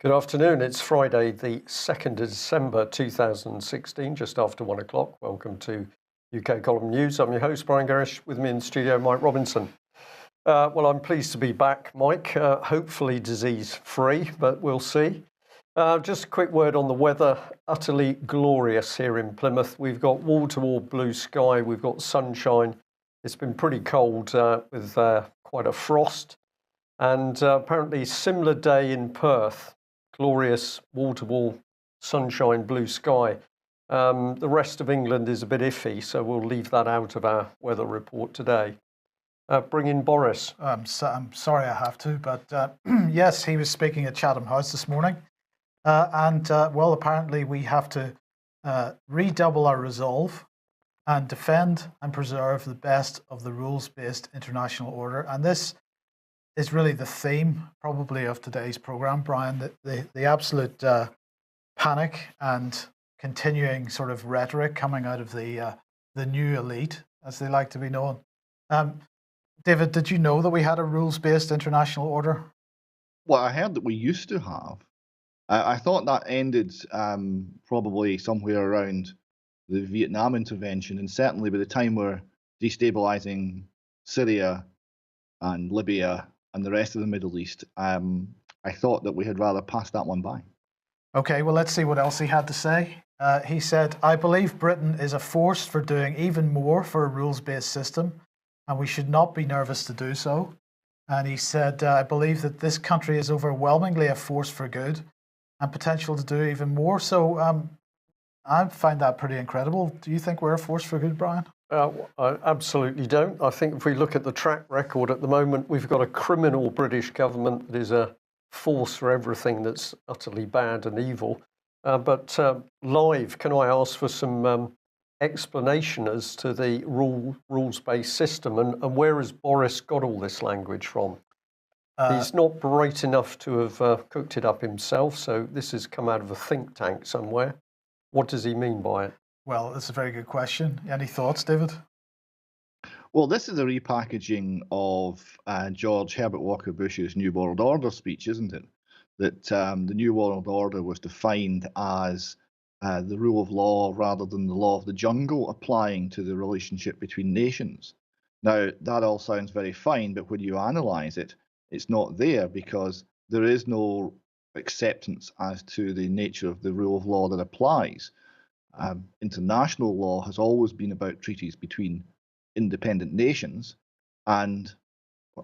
Good afternoon. It's Friday, the 2nd of December 2016, just after 1 o'clock. Welcome to UK Column News. I'm your host, Brian Gerrish. With me in the studio, Mike Robinson. Well, I'm pleased to be back, Mike. Hopefully disease-free, but we'll see. Just a quick word on the weather. Utterly glorious here in Plymouth. We've got wall-to-wall blue sky. We've got sunshine. It's been pretty cold with quite a frost. And apparently similar day in Perth. Glorious wall-to-wall sunshine, blue sky. The rest of England is a bit iffy, so we'll leave that out of our weather report today. Bring in Boris. I'm sorry I have to, but yes, he was speaking at Chatham House this morning. Well, apparently we have to redouble our resolve and defend and preserve the best of the rules-based international order. And this is really the theme, probably, of today's programme, Brian, the absolute panic and continuing sort of rhetoric coming out of the new elite, as they like to be known. David, did you know that we had a rules-based international order? Well, I heard that we used to have. I thought that ended probably somewhere around the Vietnam intervention, and certainly by the time we're destabilising Syria and Libya and the rest of the Middle East, I thought that we had rather passed that one by. Okay, well, let's see what else he had to say. He said, I believe Britain is a force for doing even more for a rules-based system, and we should not be nervous to do so. And he said, I believe that this country is overwhelmingly a force for good and potential to do even more. So I find that pretty incredible. Do you think we're a force for good, Brian? I absolutely don't. I think if we look at the track record at the moment, we've got a criminal British government that is a force for everything that's utterly bad and evil. But live, can I ask for some explanation as to the rules-based system and where has Boris got all this language from? He's not bright enough to have cooked it up himself, so this has come out of a think tank somewhere. What does he mean by it? Well, that's a very good question. Any thoughts, David? Well, this is a repackaging of George Herbert Walker Bush's New World Order speech, isn't it? That the New World Order was defined as the rule of law rather than the law of the jungle applying to the relationship between nations. Now, that all sounds very fine, but when you analyse it, it's not there because there is no acceptance as to the nature of the rule of law that applies. International law has always been about treaties between independent nations, and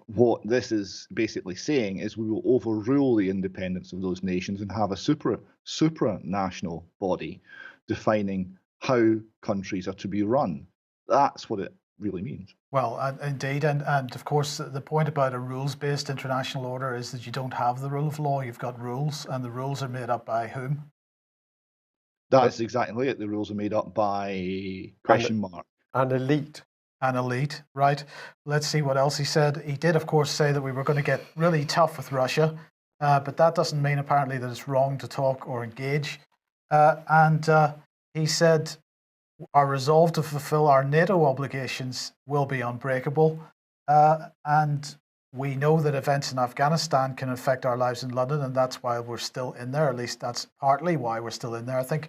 what this is basically saying is we will overrule the independence of those nations and have a supranational body defining how countries are to be run. That's what it really means. Well, indeed, and of course the point about a rules-based international order is that you don't have the rule of law, you've got rules, and the rules are made up by whom? That's exactly it. The rules are made up by question mark. An elite. An elite, right. Let's see what else he said. He did, of course, say that we were going to get really tough with Russia, but that doesn't mean apparently that it's wrong to talk or engage. He said our resolve to fulfill our NATO obligations will be unbreakable, and we know that events in Afghanistan can affect our lives in London, and that's why we're still in there. At least that's partly why we're still in there. I think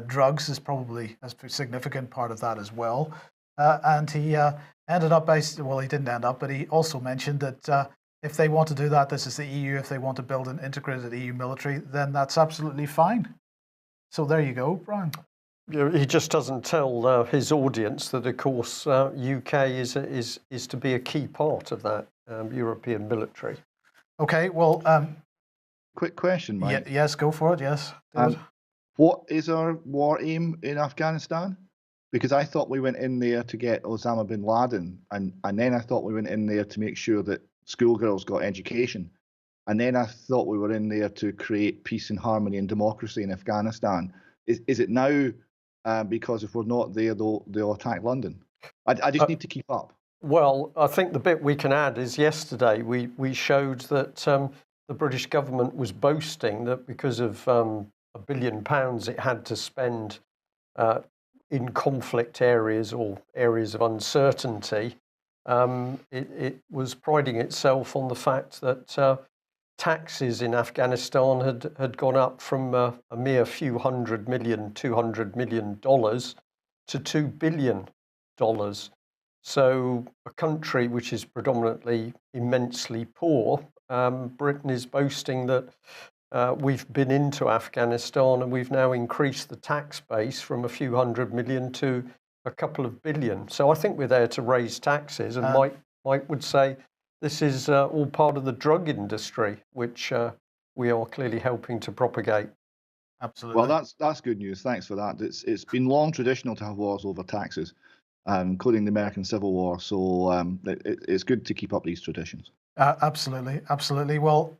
drugs is probably a significant part of that as well. And he ended up by, well, he didn't end up, but he also mentioned that if they want to do that, this is the EU, if they want to build an integrated EU military, then that's absolutely fine. So there you go, Brian. He just doesn't tell his audience that, of course, UK is to be a key part of that European military. Okay, well... Quick question, Mike. Yes, go for it, yes. What is our war aim in Afghanistan? Because I thought we went in there to get Osama bin Laden, and then I thought we went in there to make sure that schoolgirls got education. And then I thought we were in there to create peace and harmony and democracy in Afghanistan. Is it now, because if we're not there, they'll attack London? I just need to keep up. Well, I think the bit we can add is yesterday we showed that the British government was boasting that because of £1 billion it had to spend in conflict areas or areas of uncertainty, it was priding itself on the fact that taxes in Afghanistan had gone up from a mere few $200 million to $2 billion. So a country which is predominantly immensely poor, Britain is boasting that we've been into Afghanistan and we've now increased the tax base from a few $100 million to a couple of billion. So I think we're there to raise taxes, and Mike would say this is all part of the drug industry, which we are clearly helping to propagate. Absolutely. Well, that's good news. Thanks for that. It's been long traditional to have wars over taxes, including the American Civil War. So it's good to keep up these traditions. Absolutely, absolutely. Well,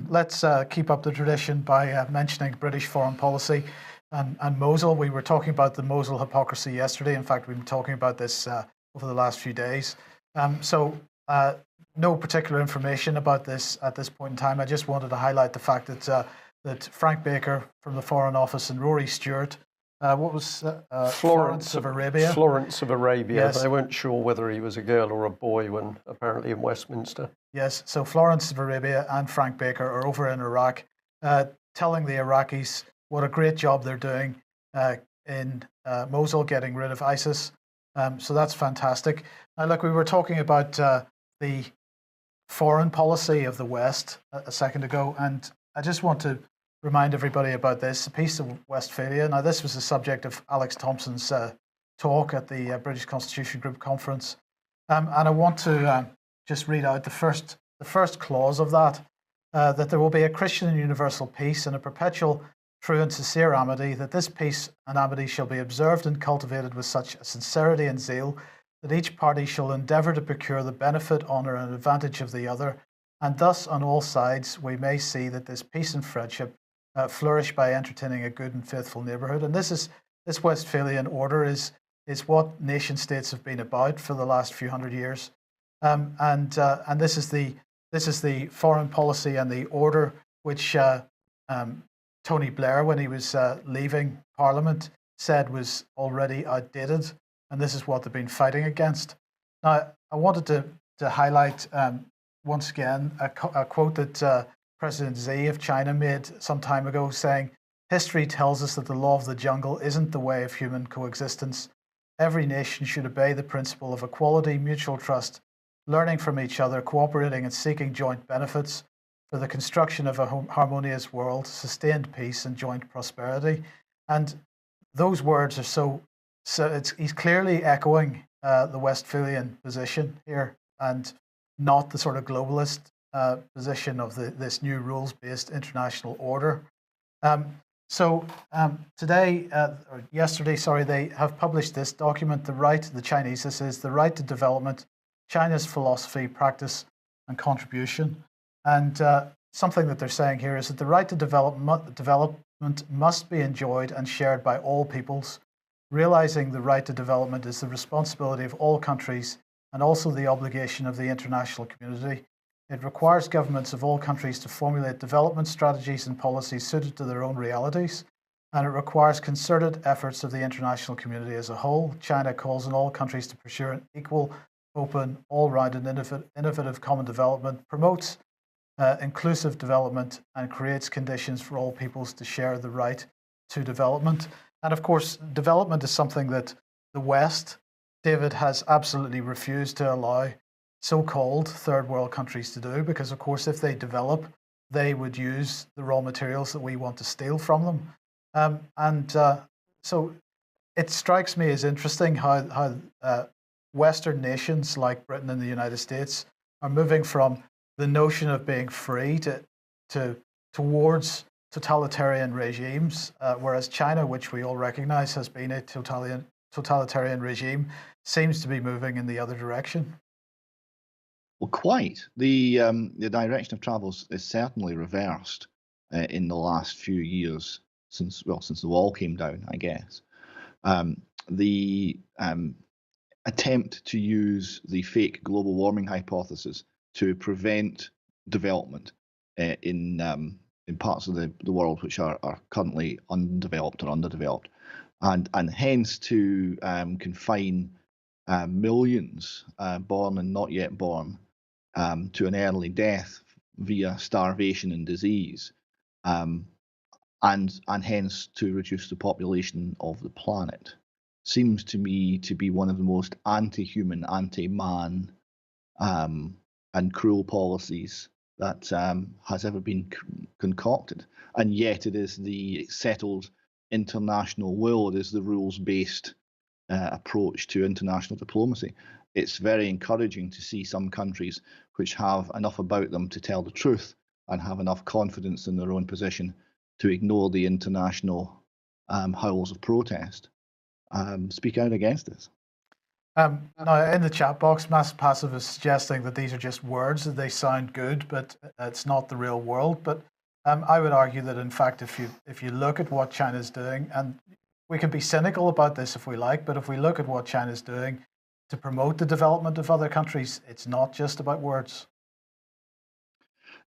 let's keep up the tradition by mentioning British foreign policy and Mosul. We were talking about the Mosul hypocrisy yesterday. In fact, we've been talking about this over the last few days. So no particular information about this at this point in time. I just wanted to highlight the fact that Frank Baker from the Foreign Office and Rory Stewart, Florence of Arabia. Florence of Arabia. Yes. They weren't sure whether he was a girl or a boy when apparently in Westminster. Yes, so Florence of Arabia and Frank Baker are over in Iraq telling the Iraqis what a great job they're doing in Mosul, getting rid of ISIS. So that's fantastic. Now, look, we were talking about the foreign policy of the West a second ago, and I just want to remind everybody about this. The Peace of Westphalia. Now, this was the subject of Alex Thompson's talk at the British Constitution Group conference, and I want to just read out the first clause of that, that there will be a Christian and universal peace and a perpetual, true and sincere amity, that this peace and amity shall be observed and cultivated with such sincerity and zeal that each party shall endeavour to procure the benefit, honour and advantage of the other, and thus on all sides we may see that this peace and friendship flourish by entertaining a good and faithful neighbourhood. And this Westphalian order is what nation states have been about for the last few hundred years. And this is the foreign policy and the order which Tony Blair, when he was leaving Parliament, said was already outdated, and this is what they've been fighting against. Now, I wanted to highlight once again a quote that President Xi of China made some time ago, saying, "History tells us that the law of the jungle isn't the way of human coexistence. Every nation should obey the principle of equality, mutual trust, learning from each other, cooperating and seeking joint benefits for the construction of a harmonious world, sustained peace and joint prosperity." And those words are so he's clearly echoing the Westphalian position here, and not the sort of globalist position of this new rules-based international order. Yesterday, they have published this document, the Chinese, this is The Right to Development, China's Philosophy, Practice and Contribution. And something that they're saying here is that the right to development must be enjoyed and shared by all peoples. Realizing the right to development is the responsibility of all countries and also the obligation of the international community. It requires governments of all countries to formulate development strategies and policies suited to their own realities, and it requires concerted efforts of the international community as a whole. China calls on all countries to pursue an equal, open, all-round and innovative common development, promotes inclusive development, and creates conditions for all peoples to share the right to development. And of course, development is something that the West, David, has absolutely refused to allow so-called third world countries to do, because of course if they develop, they would use the raw materials that we want to steal from them. So it strikes me as interesting how Western nations like Britain and the United States are moving from the notion of being free towards totalitarian regimes, whereas China, which we all recognize has been a totalitarian regime, seems to be moving in the other direction. Well, quite. The direction of travel is certainly reversed in the last few years since the wall came down, I guess. The attempt to use the fake global warming hypothesis to prevent development in parts of the world which are currently undeveloped or underdeveloped, and hence to confine millions born and not yet born to an early death via starvation and disease, and hence to reduce the population of the planet, seems to me to be one of the most anti-human, anti-man, and cruel policies that has ever been concocted. And yet it is the settled international will, it is the rules-based approach to international diplomacy. It's very encouraging to see some countries which have enough about them to tell the truth and have enough confidence in their own position to ignore the international howls of protest, speak out against this. Now, in the chat box, Mass Passive is suggesting that these are just words, that they sound good, but it's not the real world. But I would argue that, in fact, if you look at what China's doing, and we can be cynical about this if we like, but if we look at what China's doing to promote the development of other countries, it's not just about words.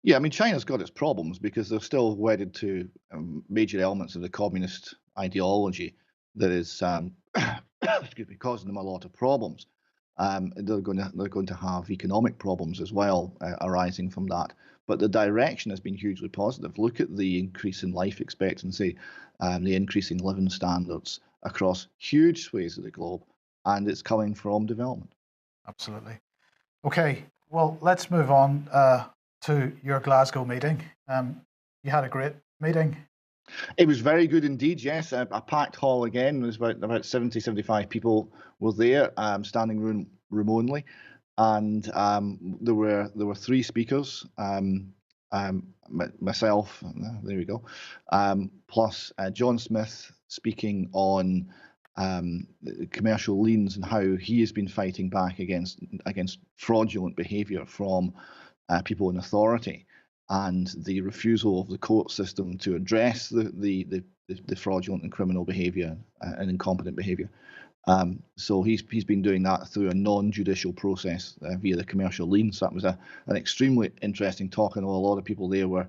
Yeah, I mean, China's got its problems because they're still wedded to major elements of the communist ideology that is, excuse me, causing them a lot of problems. They're going to have economic problems as well arising from that. But the direction has been hugely positive. Look at the increase in life expectancy, the increase in living standards across huge swathes of the globe, and it's coming from development. Absolutely. Okay, well, let's move on to your Glasgow meeting. You had a great meeting. It was very good indeed, yes. A packed hall again. There was about 70, 75 people were there, standing room only. And there were three speakers, myself, there we go, plus John Smith speaking on commercial liens and how he has been fighting back against fraudulent behaviour from people in authority, and the refusal of the court system to address the fraudulent and criminal behaviour and incompetent behaviour. So he's been doing that through a non-judicial process via the commercial lien. So that was an extremely interesting talk. I know a lot of people there were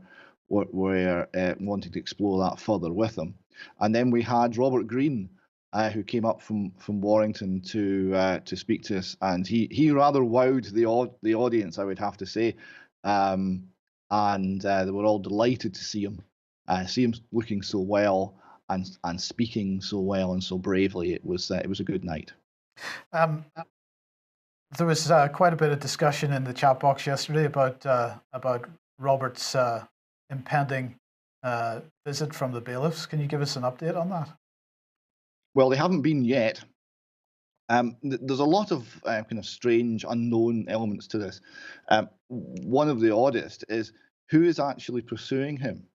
wanting to explore that further with him. And then we had Robert Green, who came up from Warrington to speak to us, and he rather wowed the audience, I would have to say. And they were all delighted to see him looking so well and speaking so well and so bravely. It was a good night. There was quite a bit of discussion in the chat box yesterday about Robert's impending visit from the bailiffs. Can you give us an update on that? Well, they haven't been yet. There's a lot of kind of strange, unknown elements to this. One of the oddest is who is actually pursuing him.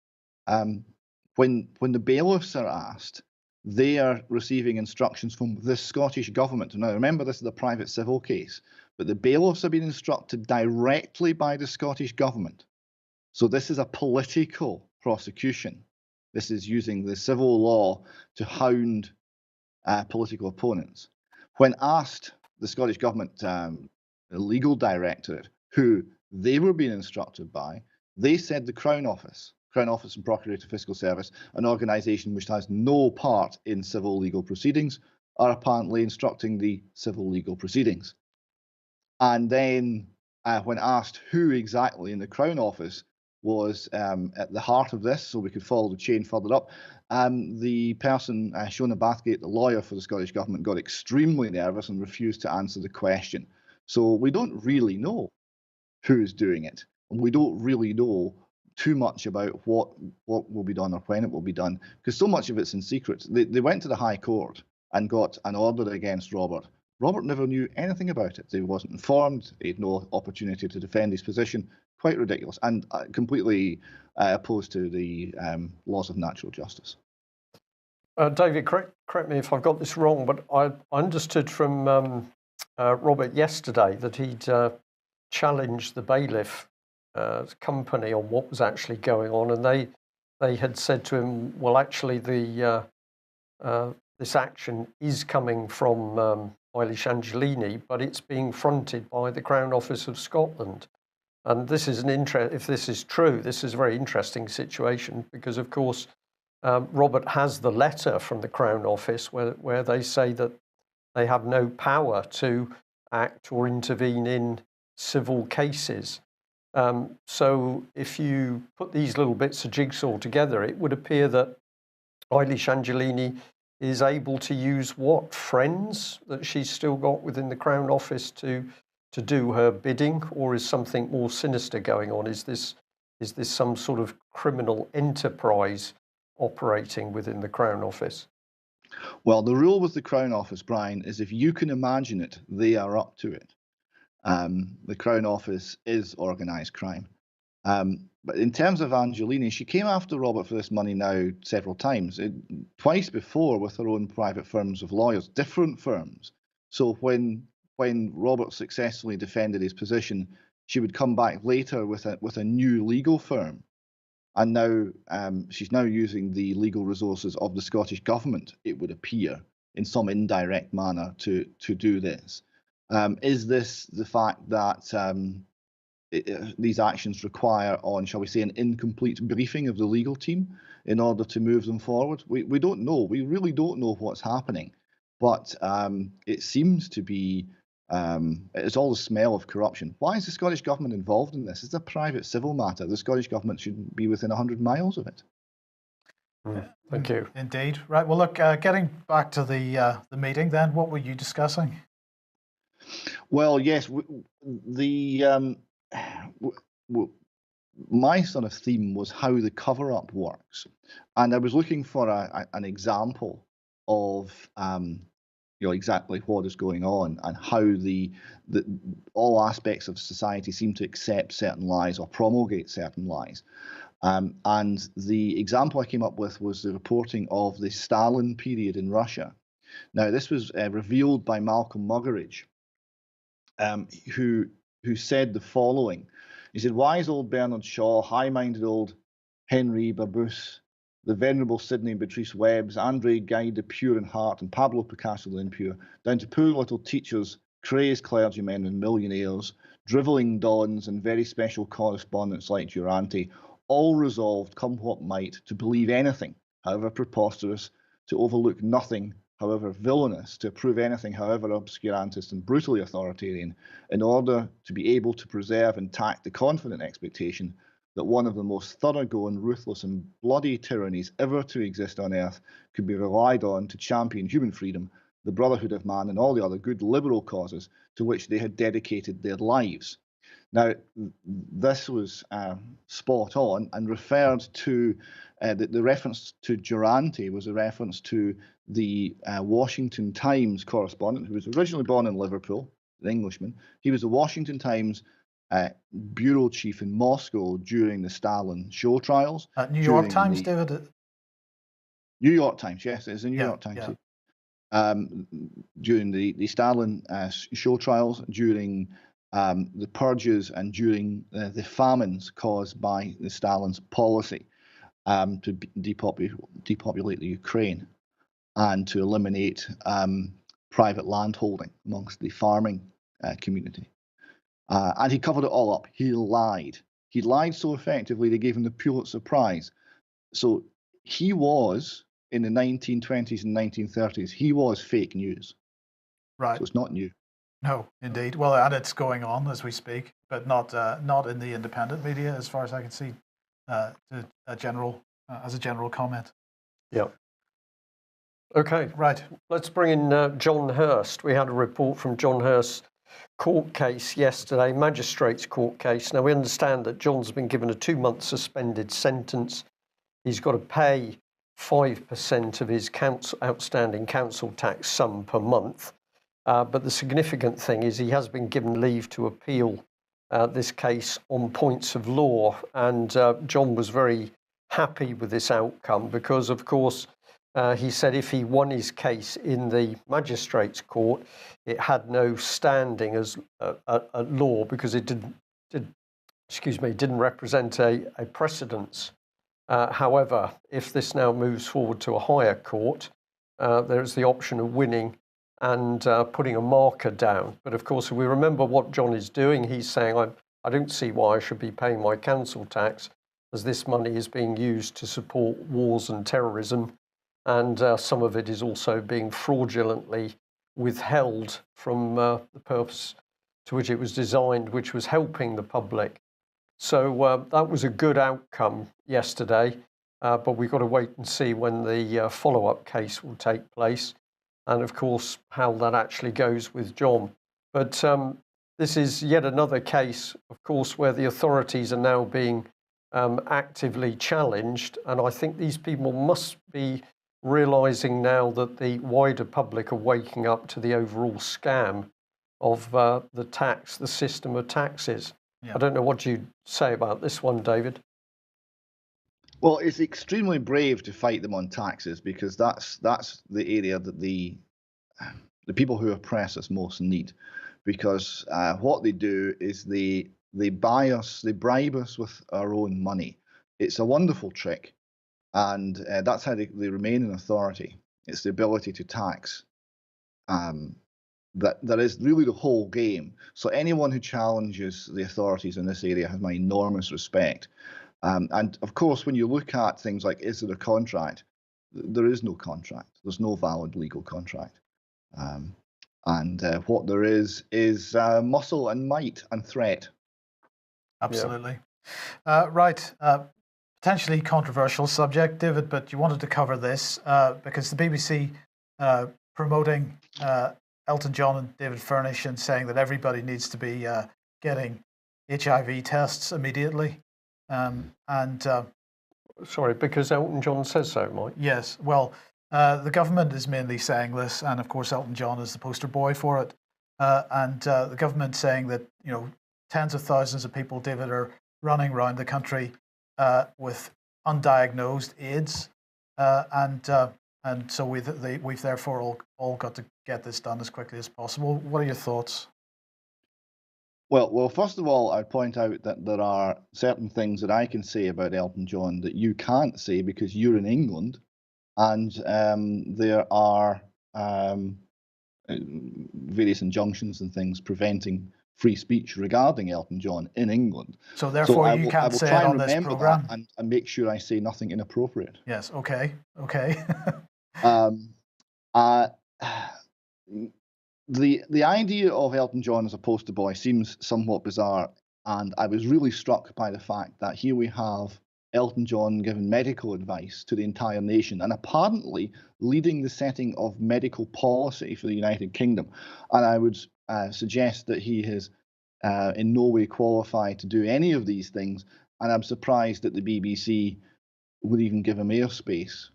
When the bailiffs are asked, they are receiving instructions from the Scottish government. Now, remember, this is a private civil case, but the bailiffs are being instructed directly by the Scottish government. So this is a political prosecution. This is using the civil law to hound political opponents. When asked, the Scottish government the legal directorate who they were being instructed by, they said the Crown Office and Procurator Fiscal Service, an organisation which has no part in civil legal proceedings, are apparently instructing the civil legal proceedings. And then when asked who exactly in the Crown Office was at the heart of this, so we could follow the chain further up, the person, Shona Bathgate, the lawyer for the Scottish Government, got extremely nervous and refused to answer the question. So we don't really know who's doing it. And we don't really know too much about what will be done or when it will be done, because so much of it's in secret. They went to the High Court and got an order against Robert. Robert never knew anything about it. He wasn't informed. He had no opportunity to defend his position. Quite ridiculous and completely opposed to the laws of natural justice. David, correct me if I've got this wrong, but I understood from Robert yesterday that he'd challenged the bailiff company on what was actually going on, and they had said to him, well, actually this action is coming from Eilish Angelini, but it's being fronted by the Crown Office of Scotland. And this is if this is true, this is a very interesting situation because, of course, Robert has the letter from the Crown Office where they say that they have no power to act or intervene in civil cases. So if you put these little bits of jigsaw together, it would appear that Eilish Angelini is able to use what friends that she's still got within the Crown Office to do her bidding, or is something more sinister going on? Is this some sort of criminal enterprise operating within the Crown Office? Well, the rule with the Crown Office, Brian, is if you can imagine it, they are up to it. The Crown Office is organised crime. But in terms of Angelini, she came after Robert for this money now several times, twice before with her own private firms of lawyers, different firms. So when Robert successfully defended his position, she would come back later with a new legal firm. And now she's now using the legal resources of the Scottish Government, it would appear, in some indirect manner to do this. Is this the fact that these actions require shall we say, an incomplete briefing of the legal team in order to move them forward? We don't know. We really don't know what's happening. But it seems to be, it's all the smell of corruption. Why is the Scottish Government involved in this? It's a private civil matter. The Scottish Government should be within 100 miles of it. Thank you. Indeed. Right. Well, look, getting back to the meeting then, what were you discussing? Well, yes, my sort of theme was how the cover-up works, and I was looking for an example of exactly what is going on and how the all aspects of society seem to accept certain lies or promulgate certain lies. And the example I came up with was the reporting of the Stalin period in Russia. Now, this was revealed by Malcolm Muggeridge, who said the following. He said, wise old Bernard Shaw, high-minded old Henry Babus, the venerable Sidney Beatrice Webbs, Andre Gide the pure in heart, and Pablo Picasso the impure, down to poor little teachers, crazed clergymen and millionaires, drivelling dons and very special correspondents like Durante, all resolved, come what might, to believe anything, however preposterous, to overlook nothing, however villainous, to approve anything, however obscurantist and brutally authoritarian, in order to be able to preserve intact the confident expectation that one of the most thoroughgoing, ruthless and bloody tyrannies ever to exist on earth could be relied on to champion human freedom, the brotherhood of man, and all the other good liberal causes to which they had dedicated their lives. Now, this was spot on and referred to, the reference to Durante was a reference to the Washington Times correspondent who was originally born in Liverpool, an Englishman. He was the Washington Times bureau chief in Moscow during the Stalin show trials. New York Times, David? New York Times, yes, it's the New York Times. Yeah. During the Stalin show trials, during the purges, and during the famines caused by Stalin's policy to depopulate the Ukraine and to eliminate private landholding amongst the farming community. And he covered it all up. He lied. He lied so effectively they gave him the Pulitzer Prize. So he was, in the 1920s and 1930s, he was fake news. Right. So it's not new. No, indeed. Well, and it's going on as we speak, but not in the independent media, as far as I can see. As a general comment. Yeah. Okay. Right. Let's bring in John Hurst. We had a report from John Hurst's court case yesterday, magistrates court case. Now, we understand that John's been given a 2-month suspended sentence. He's got to pay 5% of his outstanding council tax sum per month. But the significant thing is he has been given leave to appeal this case on points of law. And John was very happy with this outcome because, of course, he said if he won his case in the magistrates court, it had no standing as a law because it didn't represent a precedence. However, if this now moves forward to a higher court, there is the option of winning and putting a marker down. But of course, if we remember what John is doing, he's saying, I don't see why I should be paying my council tax, as this money is being used to support wars and terrorism. And some of it is also being fraudulently withheld from the purpose to which it was designed, which was helping the public. So that was a good outcome yesterday, but we've got to wait and see when the follow-up case will take place, and of course how that actually goes with John. But this is yet another case, of course, where the authorities are now being actively challenged, and I think these people must be realising now that the wider public are waking up to the overall scam of the system of taxes. Yeah. I don't know what you'd say about this one, David. Well, it's extremely brave to fight them on taxes, because that's the area that the people who oppress us most need. Because what they do is they bribe us with our own money. It's a wonderful trick, and that's how they remain in authority. It's the ability to tax. That is really the whole game. So anyone who challenges the authorities in this area has my enormous respect. And of course, when you look at things like, is there a contract? There is no contract. There's no valid legal contract. And what there is muscle and might and threat. Absolutely. Yeah. Right. Potentially controversial subject, David, but you wanted to cover this because the BBC promoting Elton John and David Furnish and saying that everybody needs to be getting HIV tests immediately. Sorry, because Elton John says so, Mike? Yes. Well, the government is mainly saying this, and of course Elton John is the poster boy for it. And the government saying that, you know, tens of thousands of people, David, are running around the country with undiagnosed AIDS, and so we've therefore all got to get this done as quickly as possible. What are your thoughts? Well, first of all, I'd point out that there are certain things that I can say about Elton John that you can't say because you're in England, and there are various injunctions and things preventing free speech regarding Elton John in England. So therefore, you can't say it on this program. And make sure I say nothing inappropriate. Yes. Okay. The idea of Elton John as a poster boy seems somewhat bizarre, and I was really struck by the fact that here we have Elton John giving medical advice to the entire nation and apparently leading the setting of medical policy for the United Kingdom. And I would suggest that he is in no way qualified to do any of these things, and I'm surprised that the BBC would even give him airspace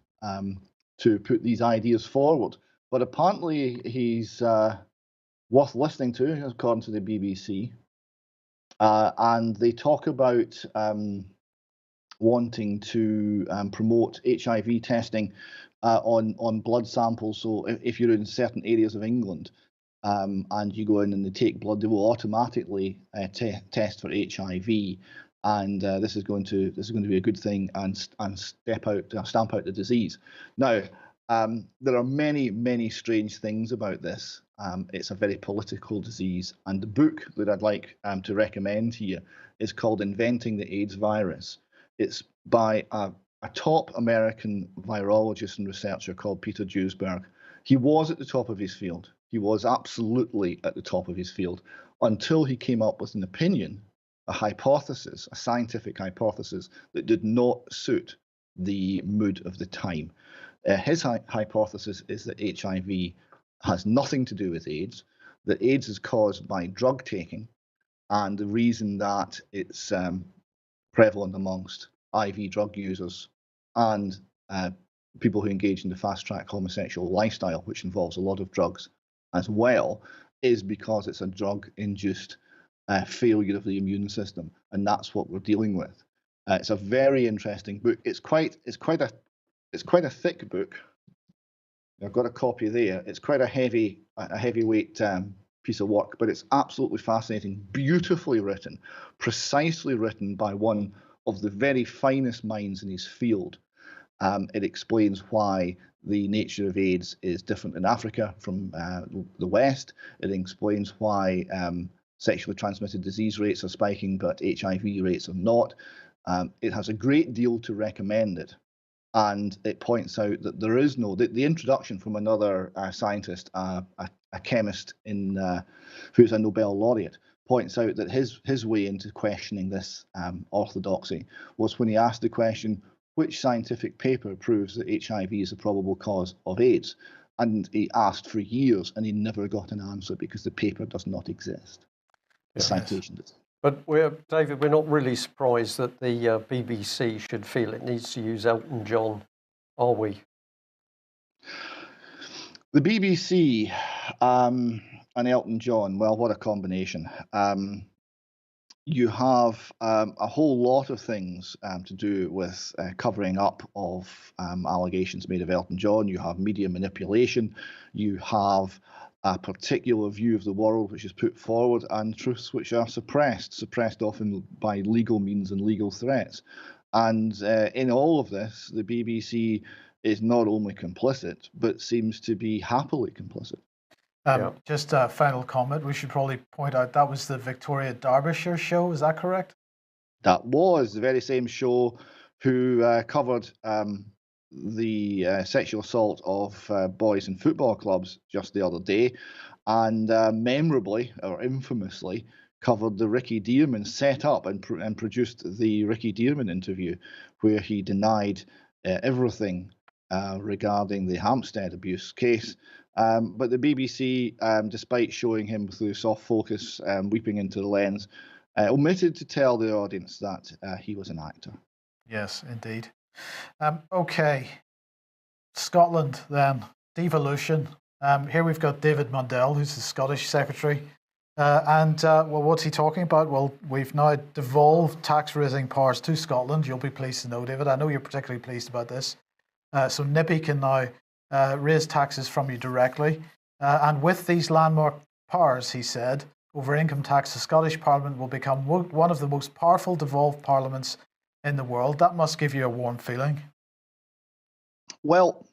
to put these ideas forward. But apparently he's worth listening to, according to the BBC. And they talk about wanting to promote HIV testing on blood samples. So if you're in certain areas of England and you go in and they take blood, they will automatically test for HIV. And this is going to be a good thing and stamp out the disease. Now, there are many strange things about this. It's a very political disease, and the book that I'd like to recommend here is called "Inventing the AIDS Virus." It's by a top American virologist and researcher called Peter Duesberg. He was at the top of his field. He was absolutely at the top of his field until he came up with an opinion, a hypothesis, a scientific hypothesis that did not suit the mood of the time. His hypothesis is that HIV has nothing to do with AIDS, that AIDS is caused by drug taking, and the reason that it's prevalent amongst IV drug users and people who engage in the fast-track homosexual lifestyle, which involves a lot of drugs as well, is because it's a drug-induced failure of the immune system, and that's what we're dealing with. It's a very interesting book. It's quite a thick book. I've got a copy there. It's quite a heavyweight piece of work, but it's absolutely fascinating, beautifully written, precisely written by one of the very finest minds in his field. It explains why the nature of AIDS is different in Africa from the West. It explains why sexually transmitted disease rates are spiking, but HIV rates are not. It has a great deal to recommend it. And it points out that there is no, the introduction from another scientist, a chemist who's a Nobel laureate, points out that his way into questioning this orthodoxy was when he asked the question, which scientific paper proves that HIV is a probable cause of AIDS? And he asked for years and he never got an answer because the paper does not exist. The citation does. But David, we're not really surprised that the BBC should feel it needs to use Elton John, are we? The BBC and Elton John, well, what a combination. You have a whole lot of things to do with covering up of allegations made of Elton John. You have media manipulation. You have a particular view of the world which is put forward, and truths which are suppressed often by legal means and legal threats. And in all of this, the BBC is not only complicit, but seems to be happily complicit. Just a final comment. We should probably point out that was the Victoria Derbyshire show. Is that correct? That was the very same show who covered the sexual assault of boys in football clubs just the other day, and memorably or infamously covered the Ricky Dearman set up and produced the Ricky Dearman interview, where he denied everything regarding the Hampstead abuse case. But the BBC, despite showing him through soft focus, weeping into the lens, omitted to tell the audience that he was an actor. Yes, indeed. Okay, Scotland then, devolution. Here we've got David Mundell, who's the Scottish Secretary. Well, what's he talking about? Well, we've now devolved tax-raising powers to Scotland. You'll be pleased to know, David. I know you're particularly pleased about this. So NIPI can now raise taxes from you directly. And with these landmark powers, he said, over income tax, the Scottish Parliament will become one of the most powerful devolved parliaments in the world. That must give you a warm feeling. Well,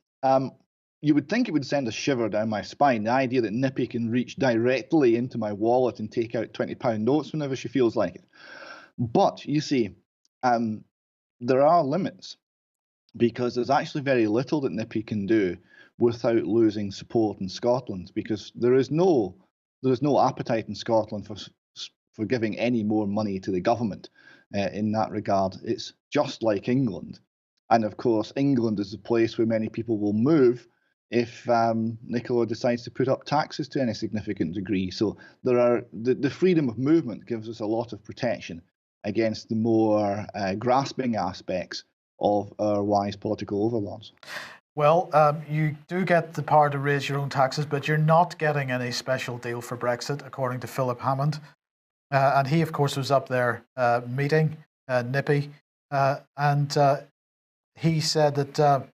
you would think it would send a shiver down my spine, the idea that NIPI can reach directly into my wallet and take out £20 notes whenever she feels like it. But, you see, there are limits, because there's actually very little that NIPI can do without losing support in Scotland, because there is no appetite in Scotland for giving any more money to the government in that regard. It's just like England. And of course, England is the place where many people will move if Nicola decides to put up taxes to any significant degree. So the freedom of movement gives us a lot of protection against the more grasping aspects of our wise political overlords. Well, you do get the power to raise your own taxes, but you're not getting any special deal for Brexit, according to Philip Hammond. And he, of course, was up there meeting NIPI. And he said that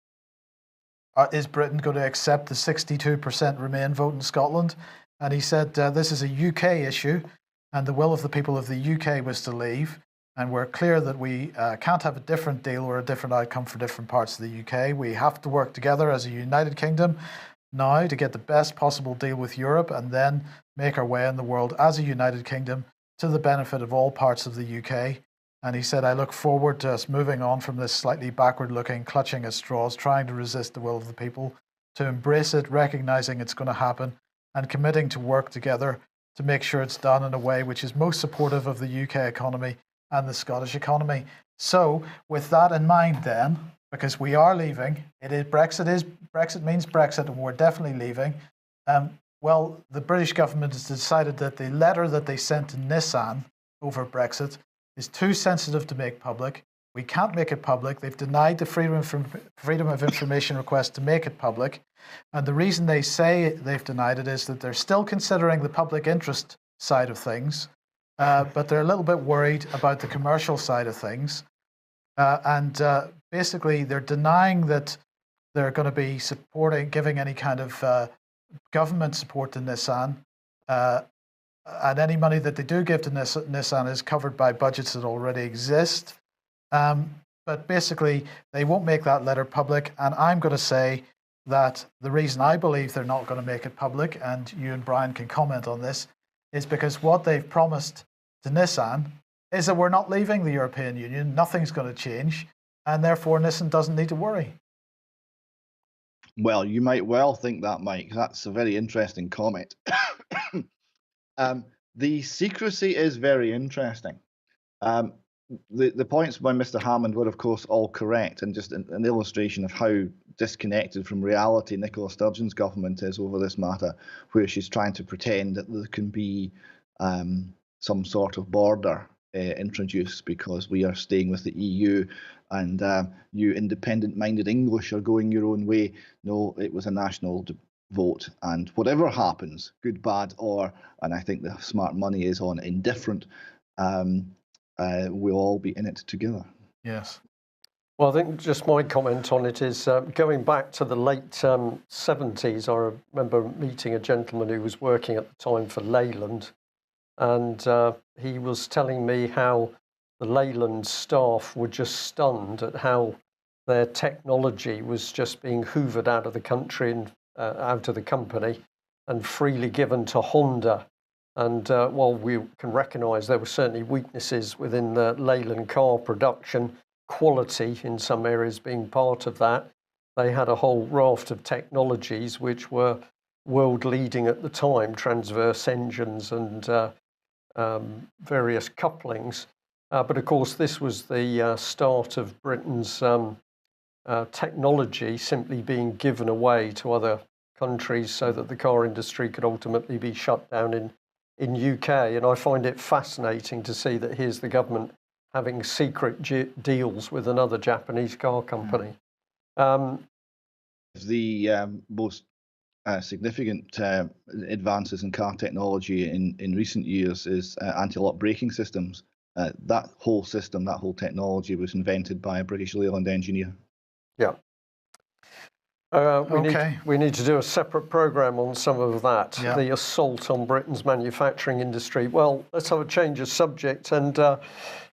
is Britain going to accept the 62% Remain vote in Scotland? And he said this is a UK issue, and the will of the people of the UK was to leave. And we're clear that we can't have a different deal or a different outcome for different parts of the UK. We have to work together as a United Kingdom now to get the best possible deal with Europe, and then make our way in the world as a United Kingdom to the benefit of all parts of the UK. And he said, I look forward to us moving on from this slightly backward-looking, clutching at straws, trying to resist the will of the people, to embrace it, recognising it's going to happen, and committing to work together to make sure it's done in a way which is most supportive of the UK economy and the Scottish economy. So, with that in mind, then, because we are leaving, Brexit means Brexit, and we're definitely leaving. Well, the British government has decided that the letter that they sent to Nissan over Brexit is too sensitive to make public. We can't make it public. They've denied the freedom of information request to make it public. And the reason they say they've denied it is that they're still considering the public interest side of things. But they're a little bit worried about the commercial side of things. Basically, they're denying that they're going to be giving any kind of government support to Nissan. And any money that they do give to Nissan is covered by budgets that already exist. But basically, they won't make that letter public. And I'm going to say that the reason I believe they're not going to make it public, and you and Brian can comment on this, is because what they've promised to Nissan is that we're not leaving the European Union, nothing's going to change, and therefore Nissan doesn't need to worry. Well, you might well think that, Mike. That's a very interesting comment. The secrecy is very interesting. Um, the points by Mr. Hammond were, of course, all correct, and just an illustration of how disconnected from reality Nicola Sturgeon's government is over this matter, where she's trying to pretend that there can be some sort of border introduced because we are staying with the EU, and you independent-minded English are going your own way. No, it was a national vote, and whatever happens, good, bad, or, and I think the smart money is on indifferent, we'll all be in it together. Yes. Well, I think just my comment on it is going back to the late 70s. I remember meeting a gentleman who was working at the time for Leyland, and he was telling me how the Leyland staff were just stunned at how their technology was just being hoovered out of the country and out of the company and freely given to Honda. And while we can recognise there were certainly weaknesses within the Leyland car production, quality in some areas being part of that, they had a whole raft of technologies which were world leading at the time, transverse engines and various couplings. But of course, this was the start of Britain's technology simply being given away to other countries so that the car industry could ultimately be shut down in UK. And I find it fascinating to see that here's the government having secret deals with another Japanese car company. The most significant advances in car technology in recent years is anti-lock braking systems. That whole system, that whole technology was invented by a British Leyland engineer. Yeah. We need to do a separate programme on some of that, Yeah. the assault on Britain's manufacturing industry. Well, let's have a change of subject. And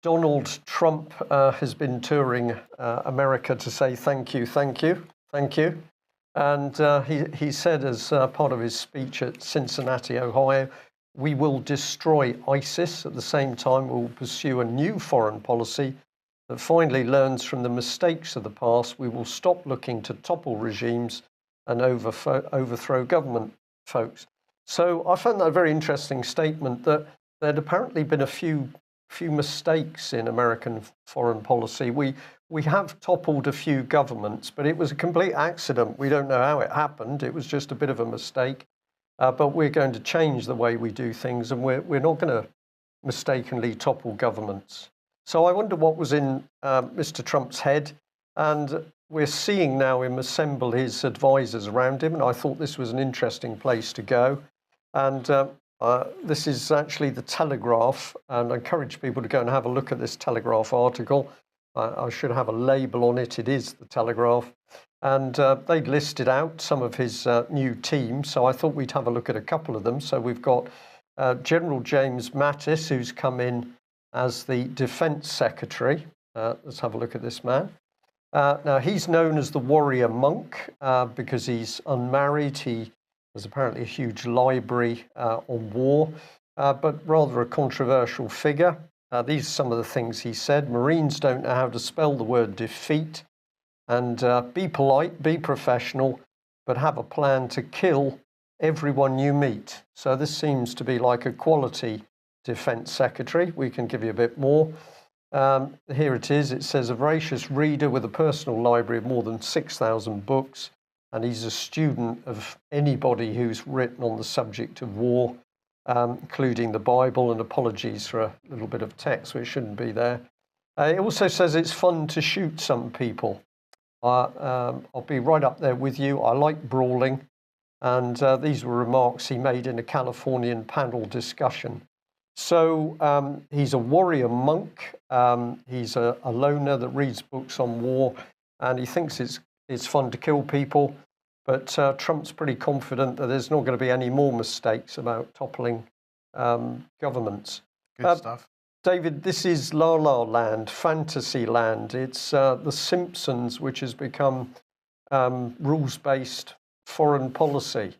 Donald Trump has been touring America to say thank you, thank you, thank you. And he said as part of his speech at Cincinnati, Ohio, we will destroy ISIS. At the same time, we will pursue a new foreign policy that finally learns from the mistakes of the past. We will stop looking to topple regimes and overthrow government, folks. So I found that a very interesting statement, that there'd apparently been a few mistakes in American foreign policy. We have toppled a few governments, but it was a complete accident. We don't know how it happened. It was just a bit of a mistake. But we're going to change the way we do things, and we're not going to mistakenly topple governments. So I wonder what was in Mr. Trump's head, and we're seeing now him assemble his advisors around him, and I thought this was an interesting place to go. And this is actually the Telegraph, and I encourage people to go and have a look at this Telegraph article. I should have a label on it. It is the Telegraph. And they'd listed out some of his new team, so I thought we'd have a look at a couple of them. So we've got General James Mattis, who's come in as the Defence Secretary. Let's have a look at this man. Now, he's known as the Warrior Monk because he's unmarried. He has apparently a huge library on war, but rather a controversial figure. These are some of the things he said. Marines don't know how to spell the word defeat. And be polite, be professional, but have a plan to kill everyone you meet. So this seems to be like a quality Defence Secretary. We can give you a bit more. Here it is. It says a voracious reader with a personal library of more than 6,000 books. And he's a student of anybody who's written on the subject of war, including the Bible, and apologies for a little bit of text which shouldn't be there. It also says it's fun to shoot some people. I'll be right up there with you. I like brawling. And these were remarks he made in a Californian panel discussion. So he's a warrior monk. He's a loner that reads books on war, and he thinks it's fun to kill people. But Trump's pretty confident that there's not going to be any more mistakes about toppling governments. Good stuff. David, this is La La Land, fantasy land. It's The Simpsons, which has become rules-based foreign policy.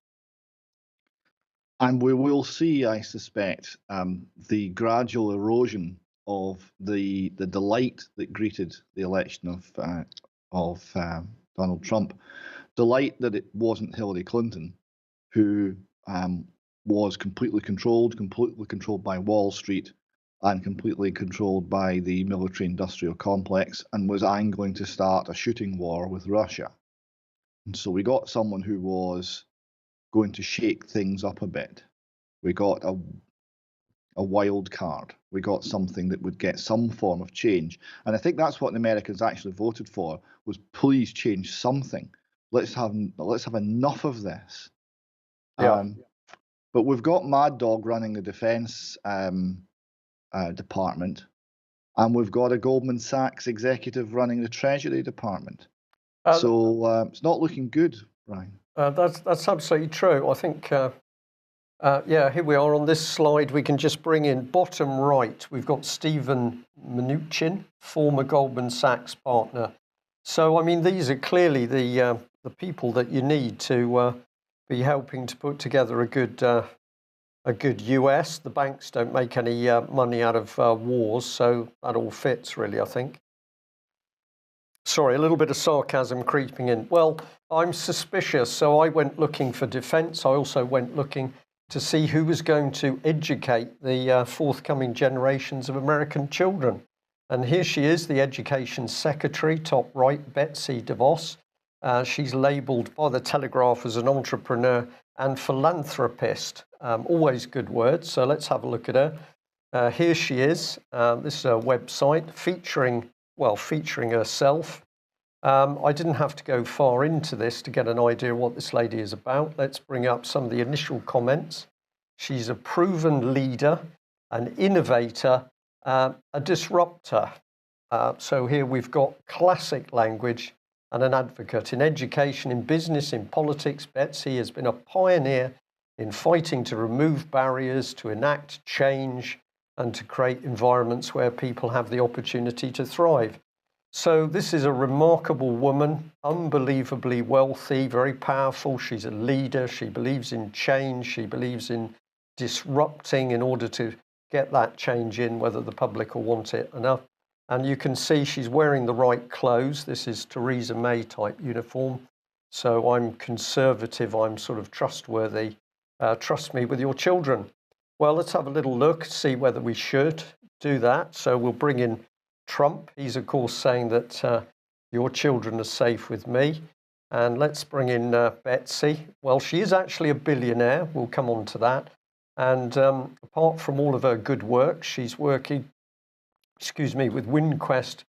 And we will see, I suspect, the gradual erosion of the delight that greeted the election of Donald Trump. Delight that it wasn't Hillary Clinton who was completely controlled by Wall Street, and completely controlled by the military-industrial complex, and was angling to start a shooting war with Russia. And so we got someone who was going to shake things up a bit. We got a wild card. We got something that would get some form of change. And I think that's what the Americans actually voted for, was please change something. Let's have enough of this. Yeah. But we've got Mad Dog running the defense department, and we've got a Goldman Sachs executive running the Treasury department. So it's not looking good, Brian. That's absolutely true. I think, here we are on this slide. We can just bring in bottom right. We've got Stephen Mnuchin, former Goldman Sachs partner. So, I mean, these are clearly the people that you need to be helping to put together a good US. The banks don't make any money out of wars, so that all fits, really, I think. Sorry, a little bit of sarcasm creeping in. Well, I'm suspicious, so I went looking for defence. I also went looking to see who was going to educate the forthcoming generations of American children. And here she is, the Education Secretary, top right, Betsy DeVos. She's labelled by the Telegraph as an entrepreneur and philanthropist. Always good words, so let's have a look at her. Here she is. This is her website featuring herself. I didn't have to go far into this to get an idea of what this lady is about. Let's bring up some of the initial comments. She's a proven leader, an innovator, a disruptor. So here we've got classic language and an advocate in education, in business, in politics. Betsy has been a pioneer in fighting to remove barriers, to enact change, and to create environments where people have the opportunity to thrive. So this is a remarkable woman, unbelievably wealthy, very powerful. She's a leader. She believes in change. She believes in disrupting in order to get that change in, whether the public will want it enough. And you can see she's wearing the right clothes. This is Theresa May type uniform. So I'm conservative. I'm sort of trustworthy. Trust me with your children. Well, let's have a little look, see whether we should do that. So we'll bring in Trump. He's, of course, saying that your children are safe with me. And let's bring in Betsy. Well, she is actually a billionaire. We'll come on to that. And apart from all of her good work, she's working, with WinQuest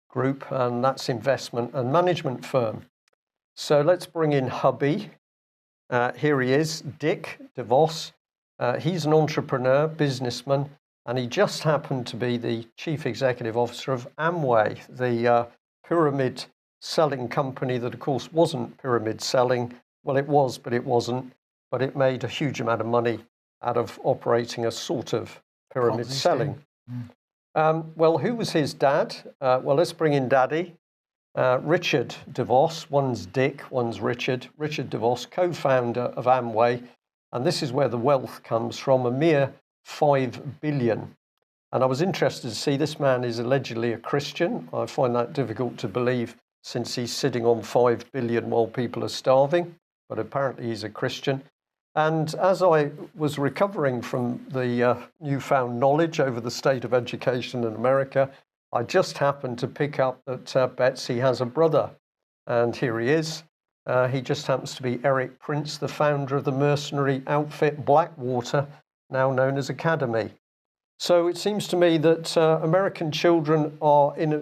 Group, and that's investment and management firm. So let's bring in hubby. Here he is, Dick DeVos. He's an entrepreneur, businessman, and he just happened to be the chief executive officer of Amway, the pyramid selling company that, of course, wasn't pyramid selling. Well, it was, but it wasn't. But it made a huge amount of money out of operating a sort of pyramid selling. Well, who was his dad? Well, let's bring in Daddy. Richard DeVos. One's Dick, one's Richard. Richard DeVos, co-founder of Amway. And this is where the wealth comes from, a mere $5 billion. And I was interested to see this man is allegedly a Christian. I find that difficult to believe since he's sitting on $5 billion while people are starving, but apparently he's a Christian. And as I was recovering from the newfound knowledge over the state of education in America, I just happened to pick up that Betsy has a brother. And here he is. He just happens to be Eric Prince, the founder of the mercenary outfit Blackwater, now known as Academy. So it seems to me that American children are in a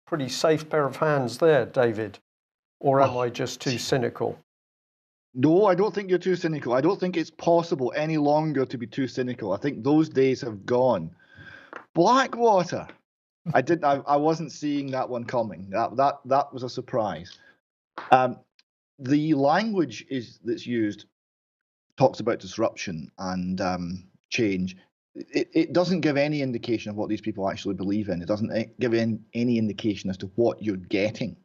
pretty safe pair of hands there, David. Or am I just too cynical? No, I don't think you're too cynical. I don't think it's possible any longer to be too cynical. I think those days have gone. Blackwater. I wasn't seeing that one coming. That was a surprise. The language that's used talks about disruption and change. It doesn't give any indication of what these people actually believe in. It doesn't give any indication as to what you're getting.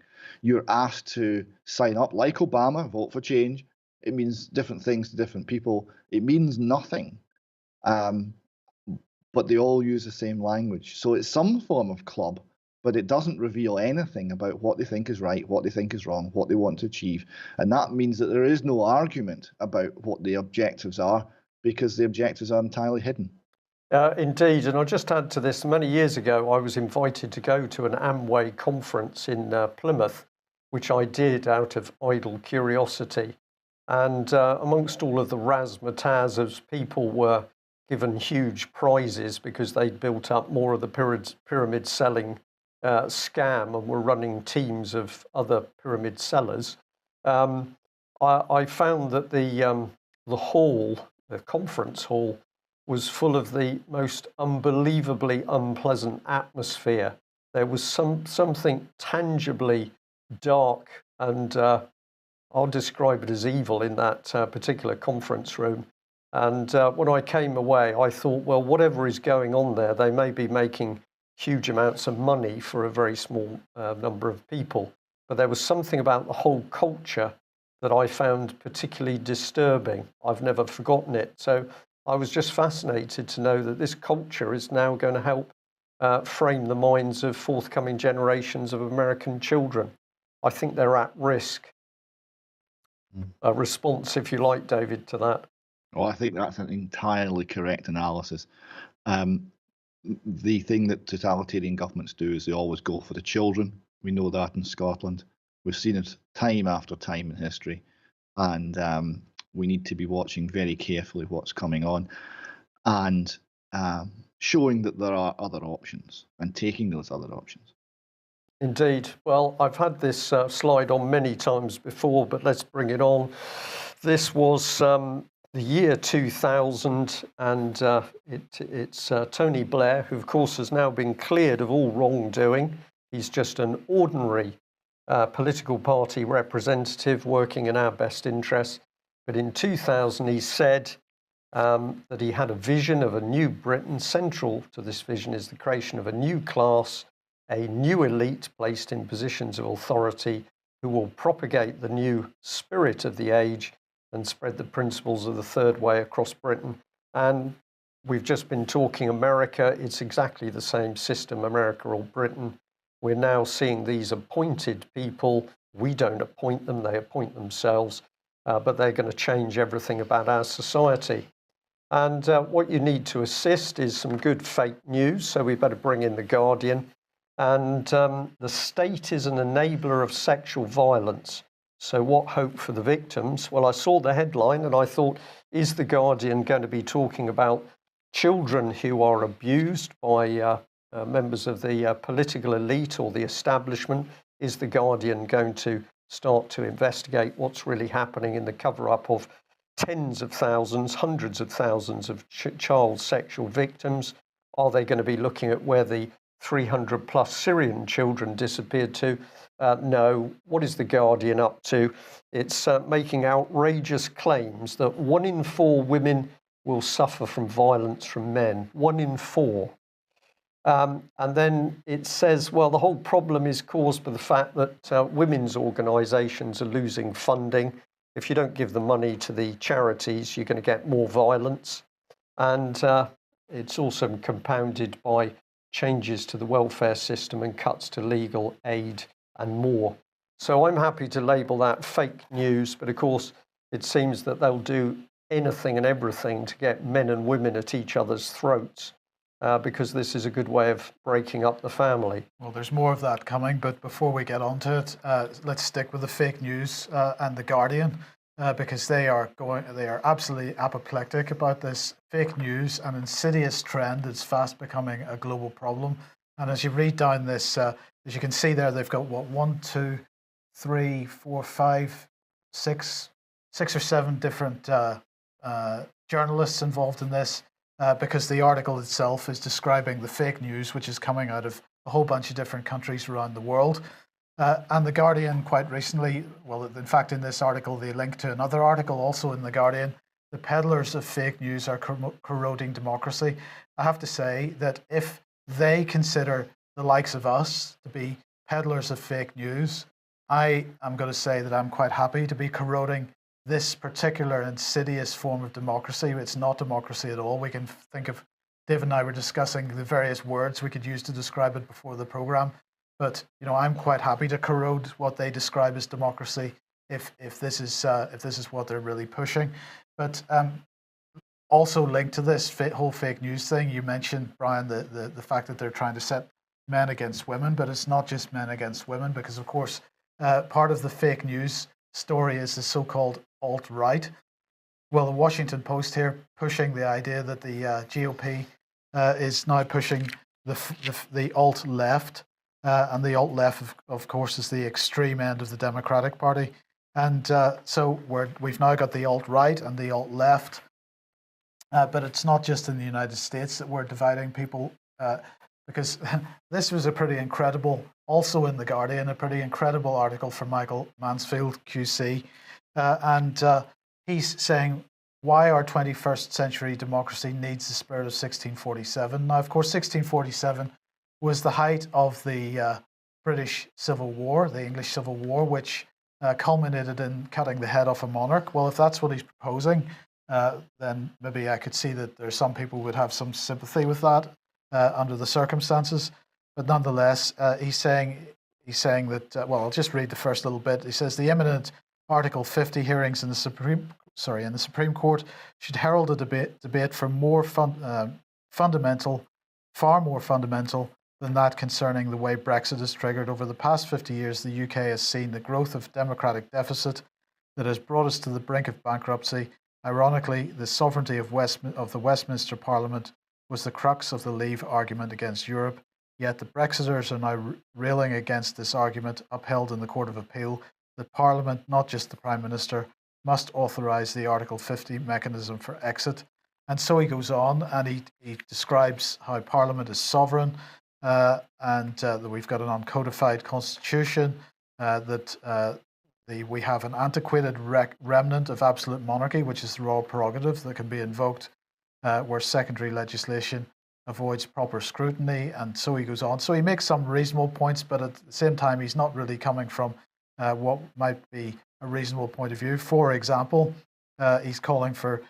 You're asked to sign up, like Obama, vote for change. It means different things to different people. It means nothing. But they all use the same language. So it's some form of club, but it doesn't reveal anything about what they think is right, what they think is wrong, what they want to achieve. And that means that there is no argument about what the objectives are. because the objectives are entirely hidden. Indeed, and I'll just add to this. Many years ago, I was invited to go to an Amway conference in Plymouth, which I did out of idle curiosity. And amongst all of the razzmatazz, as people were given huge prizes because they'd built up more of the pyramid selling scam and were running teams of other pyramid sellers, I found that the hall, the conference hall, was full of the most unbelievably unpleasant atmosphere. There was something tangibly dark and I'll describe it as evil in that particular conference room. And when I came away, I thought, well, whatever is going on there, they may be making huge amounts of money for a very small number of people. But there was something about the whole culture that I found particularly disturbing. I've never forgotten it. So I was just fascinated to know that this culture is now going to help frame the minds of forthcoming generations of American children. I think they're at risk. A response, if you like, David, to that. Well, I think that's an entirely correct analysis. The thing that totalitarian governments do is they always go for the children. We know that in Scotland. We've seen it time after time in history. And we need to be watching very carefully what's coming on and showing that there are other options and taking those other options. Indeed. Well, I've had this slide on many times before, but let's bring it on. This was the year 2000, and it's Tony Blair, who, of course, has now been cleared of all wrongdoing. He's just an ordinary political party representative working in our best interests. But in 2000, he said that he had a vision of a new Britain. Central to this vision is the creation of a new class, a new elite placed in positions of authority who will propagate the new spirit of the age and spread the principles of the third way across Britain. And we've just been talking America. It's exactly the same system, America or Britain. We're now seeing these appointed people. We don't appoint them, they appoint themselves, but they're going to change everything about our society. And what you need to assist is some good fake news. So we better bring in The Guardian. And the state is an enabler of sexual violence. So what hope for the victims? Well, I saw the headline and I thought, is The Guardian going to be talking about children who are abused by members of the political elite or the establishment? Is The Guardian going to start to investigate what's really happening in the cover-up of tens of thousands, hundreds of thousands of child sexual victims? Are they going to be looking at where the 300 plus Syrian children disappeared to? No. What is The Guardian up to? It's making outrageous claims that 1 in 4 women will suffer from violence from men. 1 in 4. And then it says, well, the whole problem is caused by the fact that women's organisations are losing funding. If you don't give the money to the charities, you're going to get more violence. And it's also compounded by changes to the welfare system and cuts to legal aid and more. So I'm happy to label that fake news, but of course it seems that they'll do anything and everything to get men and women at each other's throats because this is a good way of breaking up the family. Well, there's more of that coming, but before we get onto it, let's stick with the fake news and The Guardian. Because they are absolutely apoplectic about this fake news, an insidious trend that's fast becoming a global problem. And as you read down this, as you can see there, they've got what 1, 2, 3, 4, 5, 6 or 7 different journalists involved in this, because the article itself is describing the fake news, which is coming out of a whole bunch of different countries around the world. And The Guardian quite recently, well, in fact, in this article, they link to another article also in The Guardian. The peddlers of fake news are corroding democracy. I have to say that if they consider the likes of us to be peddlers of fake news, I am going to say that I'm quite happy to be corroding this particular insidious form of democracy. It's not democracy at all. We can think of, Dave and I were discussing the various words we could use to describe it before the program. But I'm quite happy to corrode what they describe as democracy if this is what they're really pushing. But also linked to this whole fake news thing, you mentioned, Brian, the fact that they're trying to set men against women, but it's not just men against women, because of course part of the fake news story is the so-called alt-right. Well, the Washington Post here pushing the idea that the GOP is now pushing the alt-left, and the alt-left, of course, is the extreme end of the Democratic Party. And so we've now got the alt-right and the alt-left, but it's not just in the United States that we're dividing people, because this was a pretty incredible, also in The Guardian, a pretty incredible article from Michael Mansfield QC, and he's saying why our 21st century democracy needs the spirit of 1647. Now, of course, 1647 was the height of the British Civil War, the English Civil War, which culminated in cutting the head off a monarch. Well, if that's what he's proposing, then maybe I could see that there's some people who would have some sympathy with that under the circumstances. But nonetheless, he's saying that, well, I'll just read the first little bit. He says, the imminent Article 50 hearings in the Supreme Court should herald a debate for far more fundamental than that concerning the way Brexit is triggered. Over the past 50 years, the UK has seen the growth of democratic deficit that has brought us to the brink of bankruptcy. Ironically, the sovereignty of the Westminster Parliament was the crux of the Leave argument against Europe. Yet the Brexiters are now railing against this argument, upheld in the Court of Appeal, that Parliament, not just the Prime Minister, must authorise the Article 50 mechanism for exit. And so he goes on, and he describes how Parliament is sovereign, and that we've got an uncodified constitution, that we have an antiquated remnant of absolute monarchy, which is the royal prerogative that can be invoked where secondary legislation avoids proper scrutiny, and so he goes on. So he makes some reasonable points, but at the same time, he's not really coming from what might be a reasonable point of view. For example, he's calling for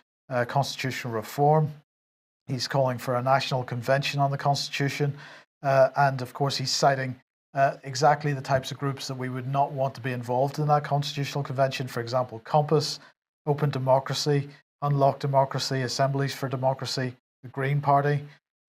constitutional reform. He's calling for a national convention on the Constitution, and of course, he's citing exactly the types of groups that we would not want to be involved in that constitutional convention. For example, Compass, Open Democracy, Unlock Democracy, Assemblies for Democracy, the Green Party.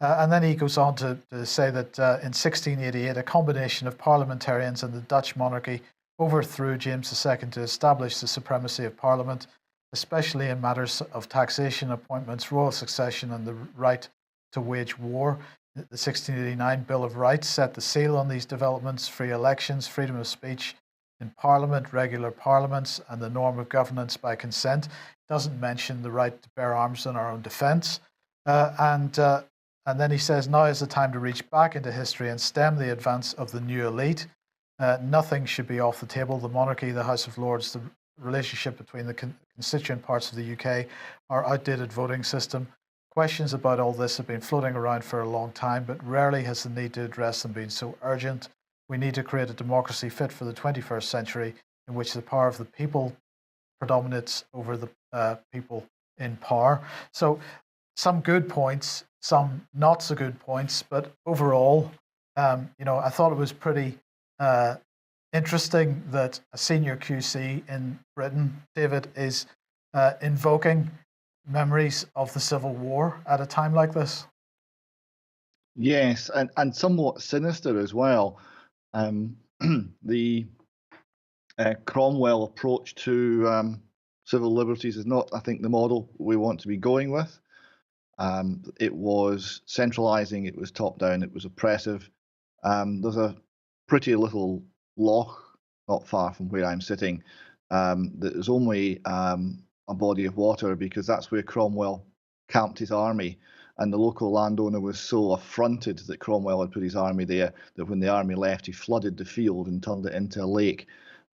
And then he goes on to say that in 1688, a combination of parliamentarians and the Dutch monarchy overthrew James II to establish the supremacy of Parliament, especially in matters of taxation, appointments, royal succession, and the right to wage war. The 1689 Bill of Rights set the seal on these developments: free elections, freedom of speech in Parliament, regular parliaments, and the norm of governance by consent. It doesn't mention the right to bear arms in our own defence. And then he says, now is the time to reach back into history and stem the advance of the new elite. Nothing should be off the table. The monarchy, the House of Lords, the relationship between the constituent parts of the UK, our outdated voting system. Questions about all this have been floating around for a long time, but rarely has the need to address them been so urgent. We need to create a democracy fit for the 21st century in which the power of the people predominates over the people in power. So some good points, some not so good points, but overall, I thought it was pretty interesting that a senior QC in Britain, David, is invoking memories of the Civil War at a time like this. Yes, and somewhat sinister as well. The Cromwell approach to civil liberties is not, I think, the model we want to be going with. It was centralising, it was top-down, it was oppressive. There's a pretty little loch not far from where I'm sitting that is only a body of water, because that's where Cromwell camped his army. And the local landowner was so affronted that Cromwell had put his army there that when the army left, he flooded the field and turned it into a lake.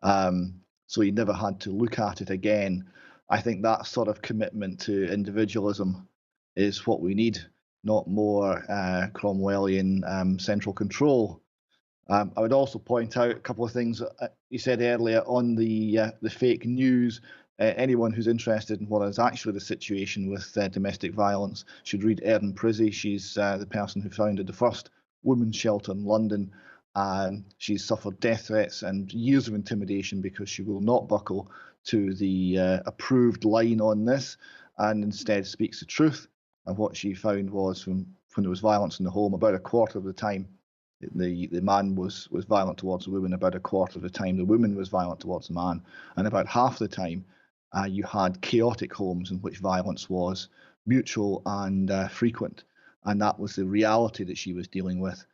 So he never had to look at it again. I think that sort of commitment to individualism is what we need, not more Cromwellian central control. I would also point out a couple of things you said earlier on the fake news. Anyone who's interested in what is actually the situation with domestic violence should read Erin Prizzy. She's the person who founded the first women's shelter in London. She's suffered death threats and years of intimidation because she will not buckle to the approved line on this. and instead speaks the truth. And what she found was when there was violence in the home, about a quarter of the time, the man was violent towards the woman. About a quarter of the time, the woman was violent towards the man. And about half the time, you had chaotic homes in which violence was mutual and frequent. And that was the reality that she was dealing with,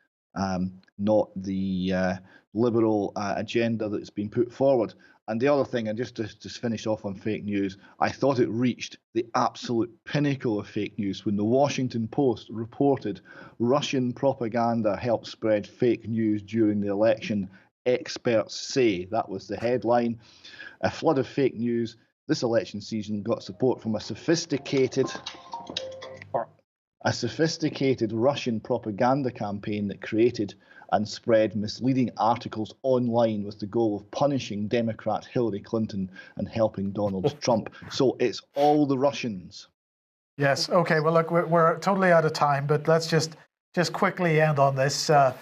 not the liberal agenda that's been put forward. And the other thing, and just to finish off on fake news, I thought it reached the absolute pinnacle of fake news when the Washington Post reported Russian propaganda helped spread fake news during the election. Experts say. That was the headline. A flood of fake news. This election season got support from a sophisticated Russian propaganda campaign that created and spread misleading articles online with the goal of punishing Democrat Hillary Clinton and helping Donald Trump. So it's all the Russians. Yes. Okay. Well, look, we're totally out of time, but let's just quickly end on this. I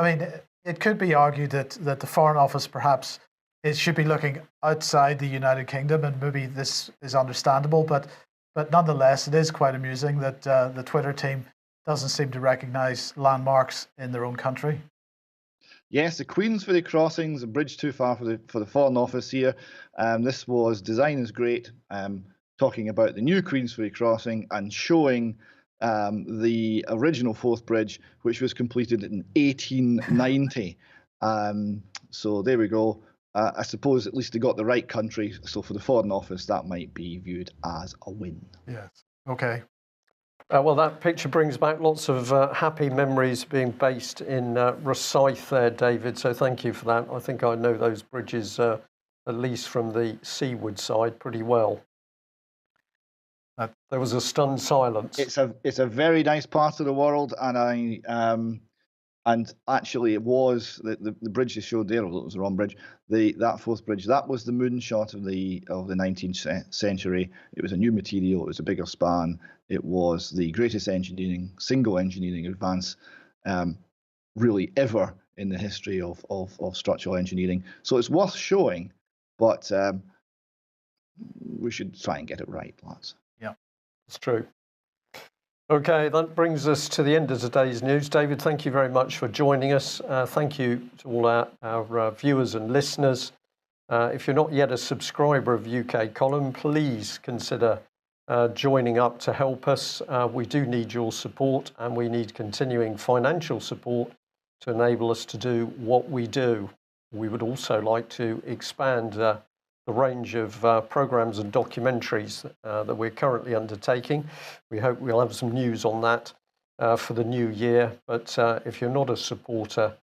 mean, it could be argued that the Foreign Office perhaps should be looking outside the United Kingdom, and maybe this is understandable, but nonetheless, it is quite amusing that the Twitter team doesn't seem to recognise landmarks in their own country. Yes, the Queensferry crossings, a bridge too far for the Foreign Office here. This was Design is Great, talking about the new Queensferry crossing and showing the original Forth Bridge, which was completed in 1890. So there we go. I suppose at least they got the right country. So for the Foreign Office, that might be viewed as a win. Yes. Okay. Well, that picture brings back lots of happy memories being based in Rosyth there, David. So thank you for that. I think I know those bridges, at least from the seaward side, pretty well. There was a stunned silence. It's a very nice part of the world, and and actually it was the bridge they showed there, although it was the wrong bridge. That Forth Bridge, that was the moonshot of the 19th century. It was a new material. It was a bigger span. It was the greatest single engineering advance, really ever in the history of structural engineering. So it's worth showing, but we should try and get it right, lads. Yeah, it's true. Okay, that brings us to the end of today's news. David, thank you very much for joining us. Thank you to all our viewers and listeners. If you're not yet a subscriber of UK Column, please consider joining up to help us. We do need your support, and we need continuing financial support to enable us to do what we do. We would also like to expand the range of programs and documentaries that we're currently undertaking. We hope we'll have some news on that for the new year. But if you're not a supporter,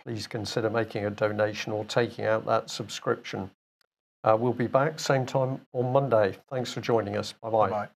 please consider making a donation or taking out that subscription. We'll be back same time on Monday. Thanks for joining us. Bye-bye. Bye-bye.